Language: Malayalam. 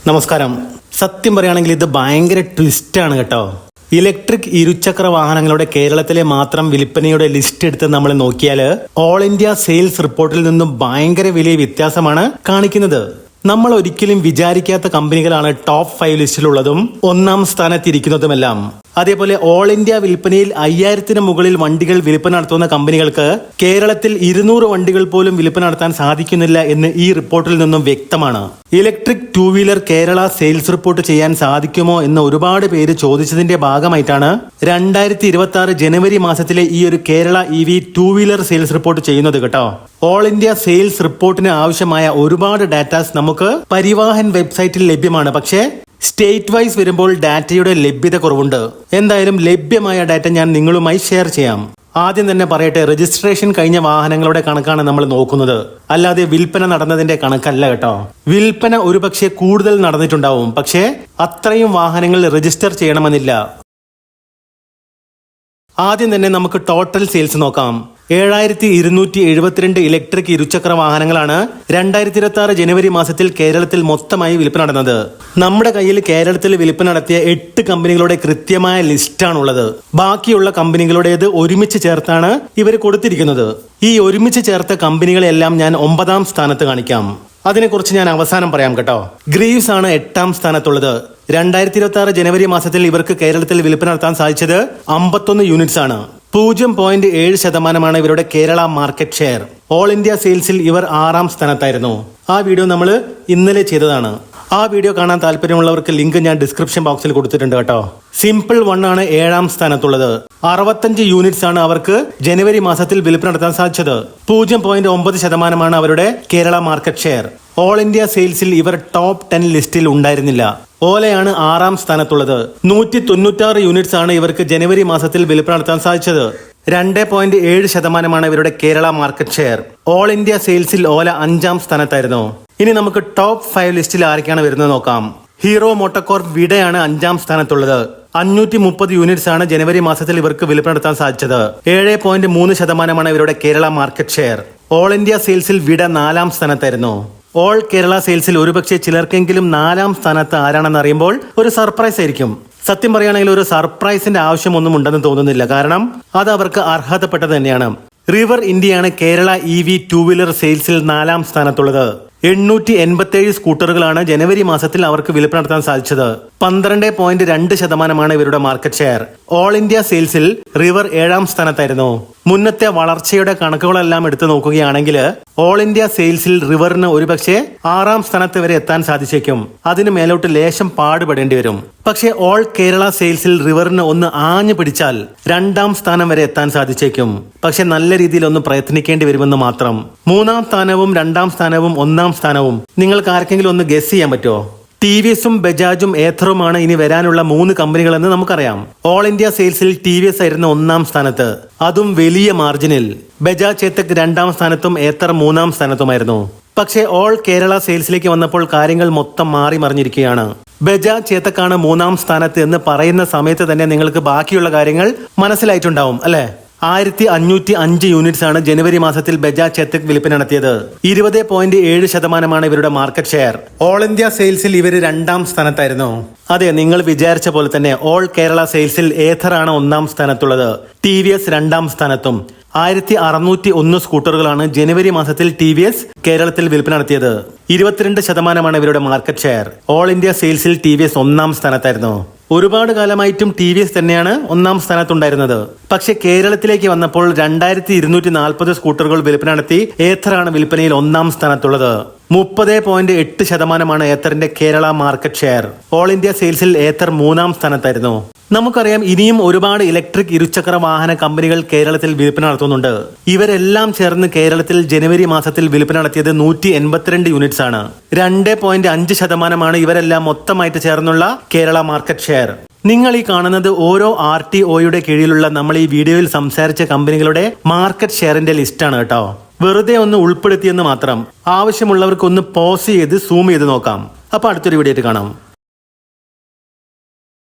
നമസ്കാരം. സത്യം പറയുകയാണെങ്കിൽ ഇത് ഭയങ്കര ട്വിസ്റ്റാണ് കേട്ടോ. ഇലക്ട്രിക് ഇരുചക്ര വാഹനങ്ങളുടെ കേരളത്തിലെ മാത്രം വിൽപ്പനയുടെ ലിസ്റ്റ് എടുത്ത് നമ്മൾ നോക്കിയാൽ ഓൾ ഇന്ത്യ സെയിൽസ് റിപ്പോർട്ടിൽ നിന്നും ഭയങ്കര വലിയ വ്യത്യാസമാണ് കാണിക്കുന്നത്. നമ്മൾ ഒരിക്കലും വിചാരിക്കാത്ത കമ്പനികളാണ് ടോപ്പ് 5 ലിസ്റ്റിലുള്ളതും ഒന്നാം സ്ഥാനത്തിരിക്കുന്നതുമെല്ലാം. അതേപോലെ ഓൾ ഇന്ത്യ വിൽപ്പനയിൽ 5000-ന് മുകളിൽ വണ്ടികൾ വിൽപ്പന നടത്തുന്ന കമ്പനികൾക്ക് കേരളത്തിൽ 200 വണ്ടികൾ പോലും വിൽപ്പന നടത്താൻ സാധിക്കുന്നില്ല എന്ന് ഈ റിപ്പോർട്ടിൽ നിന്നും വ്യക്തമാണ്. Electric 2 wheeler Kerala sales report ചെയ്യാൻ സാധിക്കുമോ എന്ന് ഒരുപാട് പേര് ചോദിച്ചതിന്റെ ഭാഗമായിട്ടാണ് 2026 ജനുവരി മാസത്തിലെ ഈ ഒരു Kerala EV 2 wheeler sales report ചെയ്യുന്നത് കേട്ടോ. ഓൾ ഇന്ത്യ സെയിൽസ് റിപ്പോർട്ടിന് ആവശ്യമായ ഒരുപാട് ഡാറ്റാസ് നമുക്ക് പരിവാഹൻ വെബ്സൈറ്റിൽ ലഭ്യമാണ്. പക്ഷേ സ്റ്റേറ്റ് വൈസ് വരുമ്പോൾ ഡാറ്റയുടെ ലഭ്യത കുറവുണ്ട്. എന്തായാലും ലഭ്യമായ ഡാറ്റ ഞാൻ നിങ്ങളുമായി ഷെയർ ചെയ്യാം. ആദ്യം തന്നെ പറയട്ടെ, രജിസ്ട്രേഷൻ കഴിഞ്ഞ വാഹനങ്ങളുടെ കണക്കാണ് നമ്മൾ നോക്കുന്നത്, അല്ലാതെ വിൽപ്പന നടന്നതിന്റെ കണക്കല്ല കേട്ടോ. വിൽപ്പന ഒരുപക്ഷെ കൂടുതൽ നടന്നിട്ടുണ്ടാവും, പക്ഷേ അത്രയും വാഹനങ്ങൾ രജിസ്റ്റർ ചെയ്യണമെന്നില്ല. ആദ്യം തന്നെ നമുക്ക് ടോട്ടൽ സെയിൽസ് നോക്കാം. 7272 ഇലക്ട്രിക് ഇരുചക്ര വാഹനങ്ങളാണ് 2026 ജനുവരി മാസത്തിൽ കേരളത്തിൽ മൊത്തമായി വിൽപ്പന നടന്നത്. നമ്മുടെ കയ്യിൽ കേരളത്തിൽ വിൽപ്പന നടത്തിയ 8 കമ്പനികളുടെ കൃത്യമായ ലിസ്റ്റാണുള്ളത്. ബാക്കിയുള്ള കമ്പനികളുടേത് ഒരുമിച്ച് ചേർത്താണ് ഇവർ കൊടുത്തിരിക്കുന്നത്. ഈ ഒരുമിച്ച് ചേർത്ത കമ്പനികളെല്ലാം ഞാൻ 9ാം സ്ഥാനത്ത് കാണിക്കാം. അതിനെക്കുറിച്ച് ഞാൻ അവസാനം പറയാം കേട്ടോ. ഗ്രീവ്സ് ആണ് 8ാം സ്ഥാനത്തുള്ളത്. 2026 ജനുവരി മാസത്തിൽ ഇവർക്ക് കേരളത്തിൽ വിൽപ്പന നടത്താൻ സാധിച്ചത് 51 യൂണിറ്റ്സ് ആണ്. 0.7% ഇവരുടെ Kerala market share. All India സെയിൽസിൽ ഇവർ 6ാം സ്ഥാനത്തായിരുന്നു. ആ വീഡിയോ നമ്മൾ ഇന്നലെ ചെയ്തതാണ്. ആ വീഡിയോ കാണാൻ താല്പര്യമുള്ളവർക്ക് ലിങ്ക് ഞാൻ ഡിസ്ക്രിപ്ഷൻ ബോക്സിൽ കൊടുത്തിട്ടുണ്ട് കേട്ടോ. സിമ്പിൾ 1 ആണ് 7ാം സ്ഥാനത്തുള്ളത്. 65 യൂണിറ്റ്സ് ആണ് അവർക്ക് ജനുവരി മാസത്തിൽ വിൽപ്പന നടത്താൻ സാധിച്ചത്. 0.9% അവരുടെ Kerala market share. All India സെയിൽസിൽ ഇവർ ടോപ്പ് 10 ലിസ്റ്റിൽ ഉണ്ടായിരുന്നില്ല. ഓലയാണ് 6ാം സ്ഥാനത്തുള്ളത്. 196 യൂണിറ്റ്സ് ആണ് ഇവർക്ക് ജനുവരി മാസത്തിൽ വിൽപ്പന നടത്താൻ സാധിച്ചത്. 2.7% ഇവരുടെ Kerala market share. All India സെയിൽസിൽ ഓല 5ാം സ്ഥാനത്തായിരുന്നു. ഇനി നമുക്ക് ടോപ്പ് 5 ലിസ്റ്റിൽ ആരൊക്കെയാണ് വരുന്നത് നോക്കാം. ഹീറോ മോട്ടോകോർപ്പ് വിഡയാണ് 5ാം സ്ഥാനത്തുള്ളത്. 530 യൂണിറ്റ്സ് ആണ് ജനുവരി മാസത്തിൽ ഇവർക്ക് വിൽപ്പന നടത്താൻ സാധിച്ചത്. 7.3% ഇവരുടെ Kerala market share. All India സെയിൽസിൽ വിഡ 4ാം സ്ഥാനത്തായിരുന്നു. ഓൾ കേരള സെയിൽസിൽ ഒരുപക്ഷെ ചിലർക്കെങ്കിലും 4ാം സ്ഥാനത്ത് ആരാണെന്ന് അറിയുമ്പോൾ ഒരു സർപ്രൈസ് ആയിരിക്കും. സത്യം പറയുകയാണെങ്കിൽ ഒരു സർപ്രൈസിന്റെ ആവശ്യമൊന്നും ഉണ്ടെന്ന് തോന്നുന്നില്ല, കാരണം അത് അവർക്ക് അർഹതപ്പെട്ടത് തന്നെയാണ്. റിവർ ഇന്ത്യയാണ് കേരള EV 2 വീലർ സെയിൽസിൽ 4ാം സ്ഥാനത്തുള്ളത്. 887 സ്കൂട്ടറുകളാണ് ജനുവരി മാസത്തിൽ അവർക്ക് വിൽപ്പന നടത്താൻ സാധിച്ചത്. 12.2% ഇവരുടെ മാർക്കറ്റ് ഷെയർ. ഓൾ ഇന്ത്യ സെയിൽസിൽ റിവർ 7ാം സ്ഥാനത്തായിരുന്നു. മുന്നത്തെ വളർച്ചയുടെ കണക്കുകളെല്ലാം എടുത്തു നോക്കുകയാണെങ്കിൽ ഓൾ ഇന്ത്യ സെയിൽസിൽ റിവറിന് ഒരുപക്ഷെ 6ാം സ്ഥാനത്ത് വരെ എത്താൻ സാധിച്ചേക്കും. അതിന് മേലോട്ട് ലേശം പാടുപെടേണ്ടി വരും. പക്ഷേ ഓൾ കേരള സെയിൽസിൽ റിവറിന് ഒന്ന് ആഞ്ഞു പിടിച്ചാൽ 2ാം സ്ഥാനം വരെ എത്താൻ സാധിച്ചേക്കും. പക്ഷെ നല്ല രീതിയിൽ ഒന്ന് പ്രയത്നിക്കേണ്ടി വരുമെന്ന് മാത്രം. 3ാം സ്ഥാനവും 2ാം സ്ഥാനവും 1ാം സ്ഥാനവും നിങ്ങൾക്ക് ആർക്കെങ്കിലും ഒന്ന് ഗസ് ചെയ്യാൻ പറ്റുമോ? TVSഉം ബജാജും ഏഥറുമാണ് ഇനി വരാനുള്ള 3 കമ്പനികളെന്ന് നമുക്കറിയാം. ഓൾ ഇന്ത്യ സെയിൽസിൽ TVS ആയിരുന്നു 1ാം സ്ഥാനത്ത്, അതും വലിയ മാർജിനിൽ. ബജാജ് ചേതക് 2ാം സ്ഥാനത്തും ഏഥർ 3ാം സ്ഥാനത്തുമായിരുന്നു. പക്ഷേ ഓൾ കേരള സെയിൽസിലേക്ക് വന്നപ്പോൾ കാര്യങ്ങൾ മൊത്തം മാറി മറിഞ്ഞിരിക്കുകയാണ്. ബജാജ് ചേതക്കാണ് 3ാം സ്ഥാനത്ത് എന്ന് പറയുന്ന സമയത്ത് തന്നെ നിങ്ങൾക്ക് ബാക്കിയുള്ള കാര്യങ്ങൾ മനസ്സിലായിട്ടുണ്ടാവും അല്ലെ? 1505 യൂണിറ്റ്സ് ആണ് ജനുവരി മാസത്തിൽ ബജാജ് ചേതക് വിൽപ്പന നടത്തിയത്. 20.7% ഇവരുടെ മാർക്കറ്റ് ഷെയർ. ഓൾ ഇന്ത്യ സെയിൽസിൽ ഇവർ 2ാം സ്ഥാനത്തായിരുന്നു. അതെ, നിങ്ങൾ വിചാരിച്ച പോലെ തന്നെ ഓൾ കേരള സെയിൽസിൽ ഏഥർ ആണ് 1ാം സ്ഥാനത്തുള്ളത്. TVS 2ാം സ്ഥാനത്തും. 1601 സ്കൂട്ടറുകളാണ് ജനുവരി മാസത്തിൽ TVS കേരളത്തിൽ വിൽപ്പന നടത്തിയത്. 22% ഇവരുടെ മാർക്കറ്റ് ഷെയർ. ഓൾ ഇന്ത്യ സെയിൽസിൽ TVS 1ാം സ്ഥാനത്തായിരുന്നു. ഒരുപാട് കാലമായിട്ടും TVS തന്നെയാണ് 1ാം സ്ഥാനത്തുണ്ടായിരുന്നത്. പക്ഷെ കേരളത്തിലേക്ക് വന്നപ്പോൾ 2240 സ്കൂട്ടറുകൾ വിൽപ്പന നടത്തി ഏഥറാണ് വിൽപ്പനയിൽ 1ാം സ്ഥാനത്തുള്ളത്. 30.8% ഏത്തറിന്റെ Kerala market share. All India സെയിൽസിൽ ഏത്തർ 3ാം സ്ഥാനത്തായിരുന്നു. നമുക്കറിയാം ഇനിയും ഒരുപാട് ഇലക്ട്രിക് ഇരുചക്ര വാഹന കമ്പനികൾ കേരളത്തിൽ വിൽപ്പന നടത്തുന്നുണ്ട്. ഇവരെല്ലാം ചേർന്ന് കേരളത്തിൽ ജനുവരി മാസത്തിൽ വിൽപ്പന നടത്തിയത് 182 യൂണിറ്റ്സ് ആണ്. 2.5% ഇവരെല്ലാം മൊത്തമായിട്ട് ചേർന്നുള്ള കേരള മാർക്കറ്റ് ഷെയർ. നിങ്ങൾ ഈ കാണുന്നത് ഓരോ RTOയുടെ കീഴിലുള്ള നമ്മൾ ഈ വീഡിയോയിൽ സംസാരിച്ച കമ്പനികളുടെ മാർക്കറ്റ് ഷെയറിന്റെ ലിസ്റ്റാണ് കേട്ടോ. വെറുതെ ഒന്ന് ഉൾപ്പെടുത്തിയെന്ന് മാത്രം. ആവശ്യമുള്ളവർക്ക് ഒന്ന് പോസ് ചെയ്ത് സൂം ചെയ്ത് നോക്കാം. അപ്പൊ അടുത്തൊരു വീഡിയോ ആയിട്ട് കാണാം.